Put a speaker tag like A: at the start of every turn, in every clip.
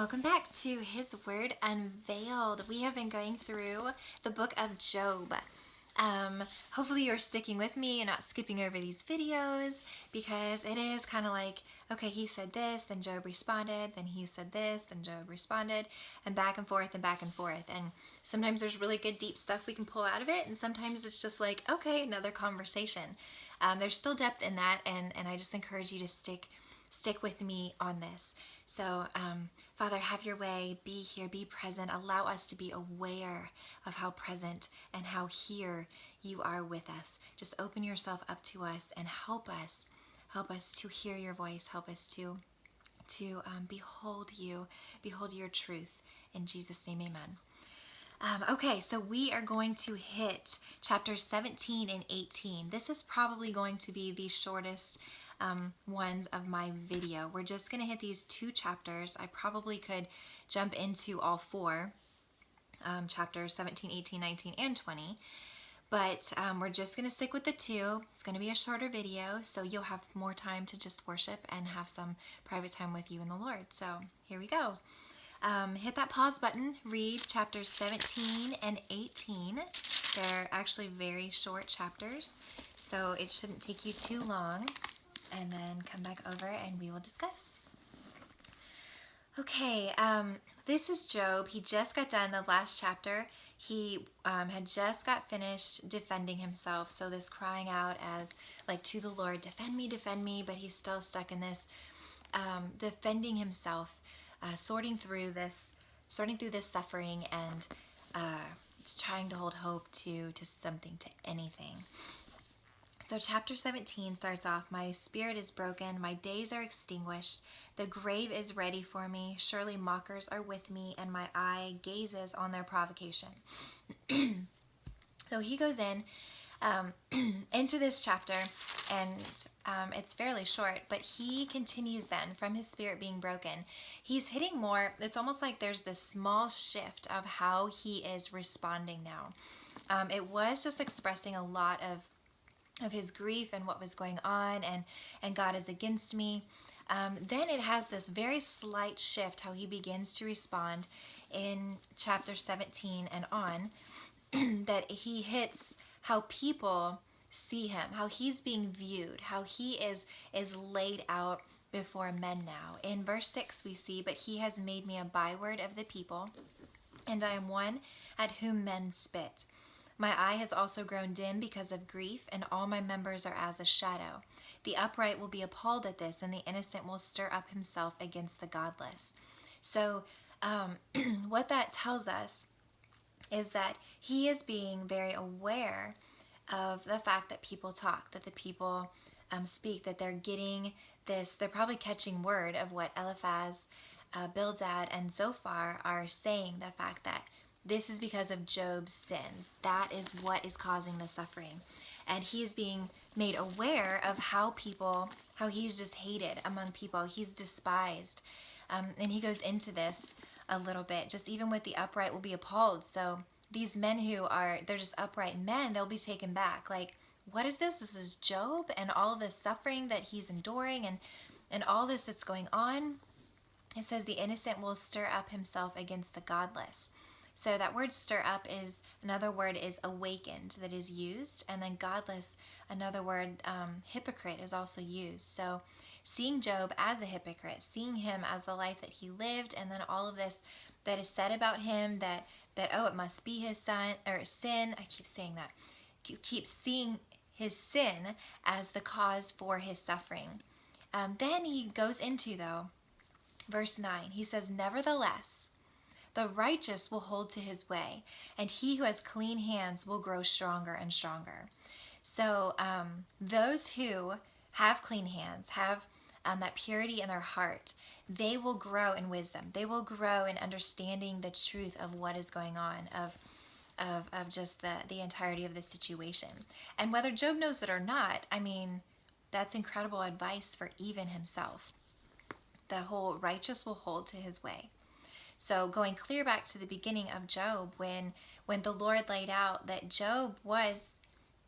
A: Welcome back to his Word Unveiled. We have been going through the book of Job. Hopefully you're sticking with me and not skipping over these videos, because it is kind of like, okay, he said this, then Job responded, then he said this, then Job responded, and back and forth and back and forth. And sometimes there's really good deep stuff we can pull out of it, and sometimes it's just like, okay, another conversation. There's still depth in that, and I just encourage you to stick with me on this. So, Father, have your way. Be here, be present. Allow us to be aware of how present and how here you are with us. Just open yourself up to us and help us. Help us to hear your voice. Help us to behold you, behold your truth. In Jesus' name, amen. Okay, so we are going to hit chapters 17 and 18. This is probably going to be the shortest ones of my video. We're just going to hit these two chapters. I probably could jump into all four, chapters 17, 18, 19, and 20. But we're just going to stick with the two. It's going to be a shorter video, so you'll have more time to just worship and have some private time with you and the Lord. So here we go. Hit that pause button, read chapters 17 and 18. They're actually very short chapters, so it shouldn't take you too long. And then come back over and we will discuss. Okay, this is Job. He just got done the last chapter. He had just got finished defending himself. So this crying out as like to the Lord, defend me, but he's still stuck in this defending himself, sorting through this suffering, and just trying to hold hope to something, to anything. So chapter 17 starts off, my spirit is broken, my days are extinguished, the grave is ready for me, surely mockers are with me, and my eye gazes on their provocation. So he goes in into this chapter, and it's fairly short, but he continues then from his spirit being broken. He's hitting more, it's almost like there's this small shift of how he is responding now. It was just expressing a lot of his grief and what was going on, and God is against me. Then it has this very slight shift how he begins to respond in chapter 17 and on, that he hits how people see him, how he's being viewed, how he is laid out before men now. In verse 6 we see, but he has made me a byword of the people, and I am one at whom men spit. My eye has also grown dim because of grief, and all my members are as a shadow. The upright will be appalled at this, and the innocent will stir up himself against the godless. So what that tells us is that he is being very aware of the fact that people talk, that the people speak, that they're getting this, they're probably catching word of what Eliphaz, Bildad, and Zophar are saying, the fact that this is because of Job's sin. That is what is causing the suffering. And he is being made aware of how he's just hated among people. He's despised. And he goes into this a little bit. Just even with the upright will be appalled. So these men they're just upright men, they'll be taken back. Like, what is this? This is Job and all of this suffering that he's enduring, and all this that's going on. It says the innocent will stir up himself against the godless. So that word stir up is, another word is awakened that is used. And then godless, another word, hypocrite, is also used. So seeing Job as a hypocrite, seeing him as the life that he lived, and then all of this that is said about him, that oh, it must be his son or sin. I keep saying that. Keep seeing his sin as the cause for his suffering. Then he goes into, though, verse 9. He says, nevertheless, the righteous will hold to his way, and he who has clean hands will grow stronger and stronger. So those who have clean hands, have that purity in their heart, they will grow in wisdom. They will grow in understanding the truth of what is going on, of just the entirety of the situation. And whether Job knows it or not, I mean, that's incredible advice for even himself. The whole righteous will hold to his way. So going clear back to the beginning of Job, when the Lord laid out that Job was,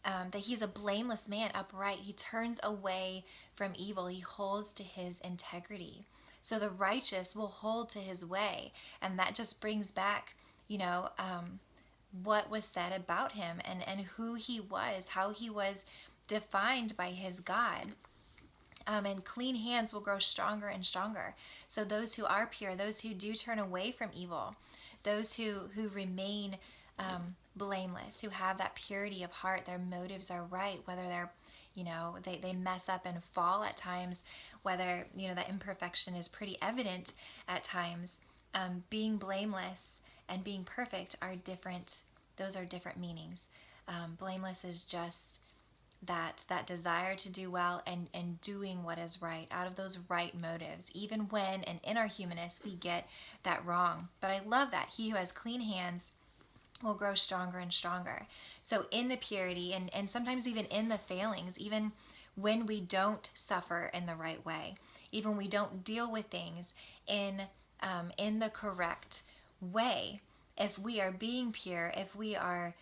A: that he's a blameless man, upright. He turns away from evil. He holds to his integrity. So the righteous will hold to his way. And that just brings back, what was said about him, and who he was, how he was defined by his God. And clean hands will grow stronger and stronger. So those who are pure, those who do turn away from evil, those who remain blameless, who have that purity of heart, their motives are right, whether they're, they mess up and fall at times, whether, that imperfection is pretty evident at times. Being blameless and being perfect are different. Those are different meanings. Blameless is just that desire to do well and doing what is right out of those right motives, even when, and in our humanness, we get that wrong. But I love that he who has clean hands will grow stronger and stronger. So in the purity, and sometimes even in the failings, even when we don't suffer in the right way, even we don't deal with things in the correct way, if we are being pure, if we are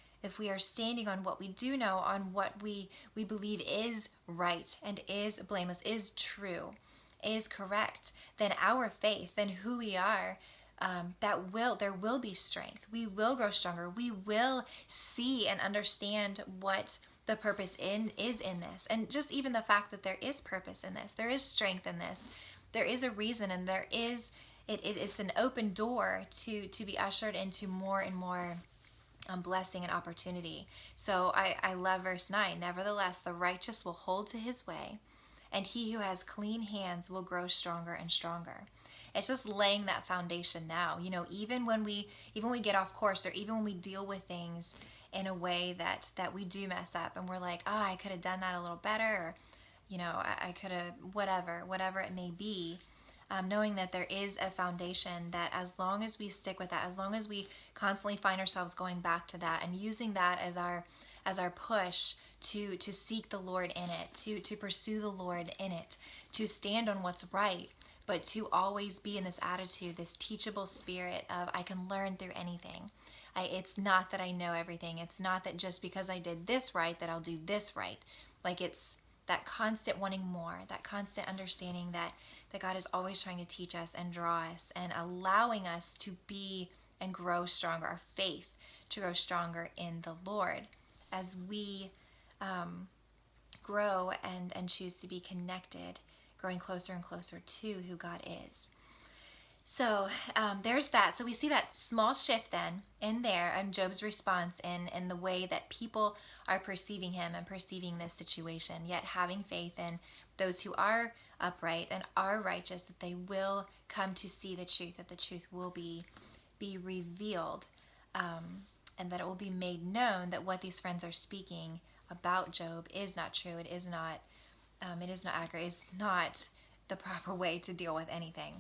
A: standing on what we do know, on what we believe is right and is blameless, is true, is correct, then our faith, then who we are, there will be strength. We will grow stronger. We will see and understand what the purpose is in this. And just even the fact that there is purpose in this, there is strength in this, there is a reason, and there is, it's an open door to be ushered into more and more blessing and opportunity. So I love verse 9. Nevertheless, the righteous will hold to his way, and he who has clean hands will grow stronger and stronger. It's just laying that foundation now. Even when we get off course, or even when we deal with things in a way that we do mess up, and we're like, I could have done that a little better, or I could have, whatever it may be. Knowing that there is a foundation, that as long as we stick with that, as long as we constantly find ourselves going back to that and using that as our push to seek the Lord in it, to pursue the Lord in it, to stand on what's right, but to always be in this attitude, this teachable spirit of, I can learn through anything. It's not that I know everything. It's not that just because I did this right that I'll do this right. Like, it's that constant wanting more, that constant understanding that God is always trying to teach us and draw us and allowing us to be and grow stronger, our faith to grow stronger in the Lord as we grow and choose to be connected, growing closer and closer to who God is. So there's that. So we see that small shift then in there, and Job's response in the way that people are perceiving him and perceiving this situation, yet having faith in those who are upright and are righteous, that they will come to see the truth, that the truth will be revealed, and that it will be made known that what these friends are speaking about Job is not true. It is not accurate. It's not the proper way to deal with anything.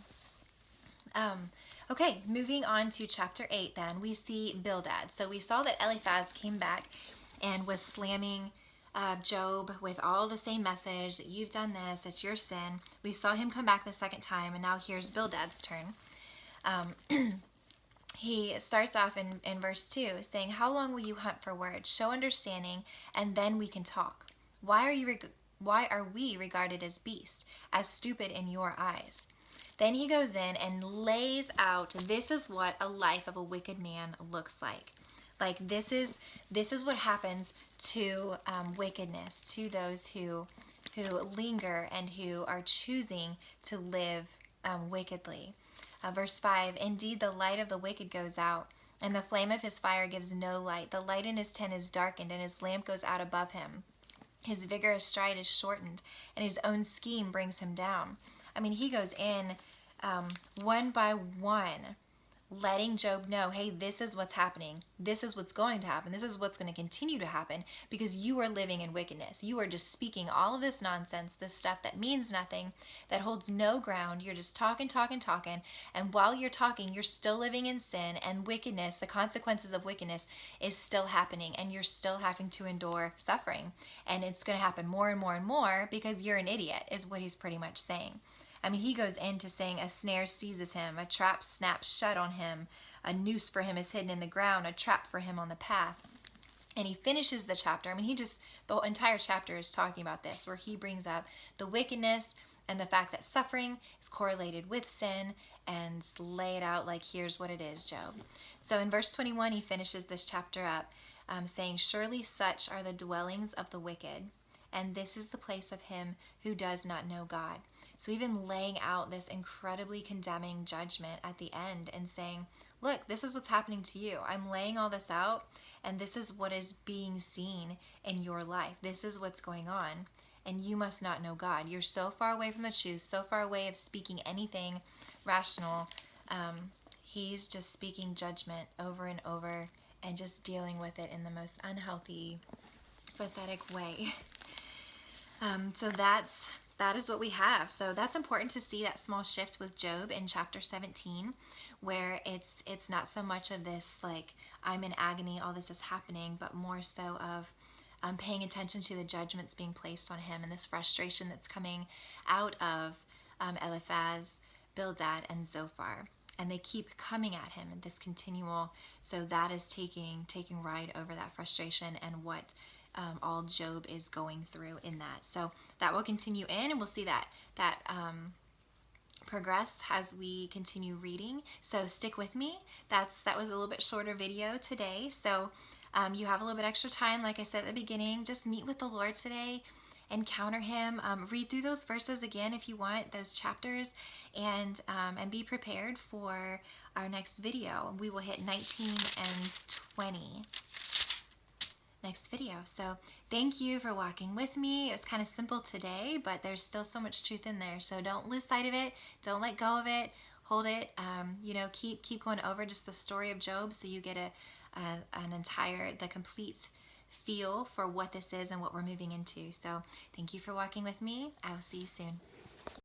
A: Okay, moving on to chapter 8 then, we see Bildad. So we saw that Eliphaz came back and was slamming Job with all the same message, that you've done this, it's your sin. We saw him come back the second time, and now here's Bildad's turn. He starts off in verse 2 saying, how long will you hunt for words? Show understanding, and then we can talk. Why are we regarded as beasts, as stupid in your eyes? Then he goes in and lays out, this is what a life of a wicked man looks like. Like, this is what happens to wickedness, to those who linger and who are choosing to live wickedly. Verse 5, indeed the light of the wicked goes out, and the flame of his fire gives no light. The light in his tent is darkened, and his lamp goes out above him. His vigorous stride is shortened, and his own scheme brings him down. I mean, he goes in one by one, letting Job know, hey, this is what's happening. This is what's going to happen. This is what's going to continue to happen because you are living in wickedness. You are just speaking all of this nonsense, this stuff that means nothing, that holds no ground. You're just talking. And while you're talking, you're still living in sin and wickedness. The consequences of wickedness is still happening, and you're still having to endure suffering. And it's going to happen more and more and more because you're an idiot, is what he's pretty much saying. I mean, he goes into saying a snare seizes him, a trap snaps shut on him, a noose for him is hidden in the ground, a trap for him on the path. And he finishes the chapter. I mean, the entire chapter is talking about this, where he brings up the wickedness and the fact that suffering is correlated with sin, and lay it out like, here's what it is, Job. So in verse 21, he finishes this chapter up saying, surely such are the dwellings of the wicked, and this is the place of him who does not know God. So even laying out this incredibly condemning judgment at the end and saying, look, this is what's happening to you. I'm laying all this out, and this is what is being seen in your life. This is what's going on, and you must not know God. You're so far away from the truth, so far away of speaking anything rational. He's just speaking judgment over and over and just dealing with it in the most unhealthy, pathetic way. So that is what we have. So that's important to see, that small shift with Job in chapter 17, where it's not so much of this like, I'm in agony, all this is happening, but more so of paying attention to the judgments being placed on him and this frustration that's coming out of Eliphaz, Bildad, and Zophar. And they keep coming at him in this continual, so that is taking ride over that frustration and what all Job is going through in that. So that will continue in, and we'll see that progress as we continue reading. So stick with me. That was a little bit shorter video today. So you have a little bit extra time. Like I said at the beginning, just meet with the Lord today, encounter him. Read through those verses again if you want, those chapters, and be prepared for our next video. We will hit 19 and 20 next video. So thank you for walking with me. It was kind of simple today, but there's still so much truth in there. So don't lose sight of it. Don't let go of it. Hold it. Keep going over just the story of Job, so you get the complete feel for what this is and what we're moving into. So thank you for walking with me. I will see you soon.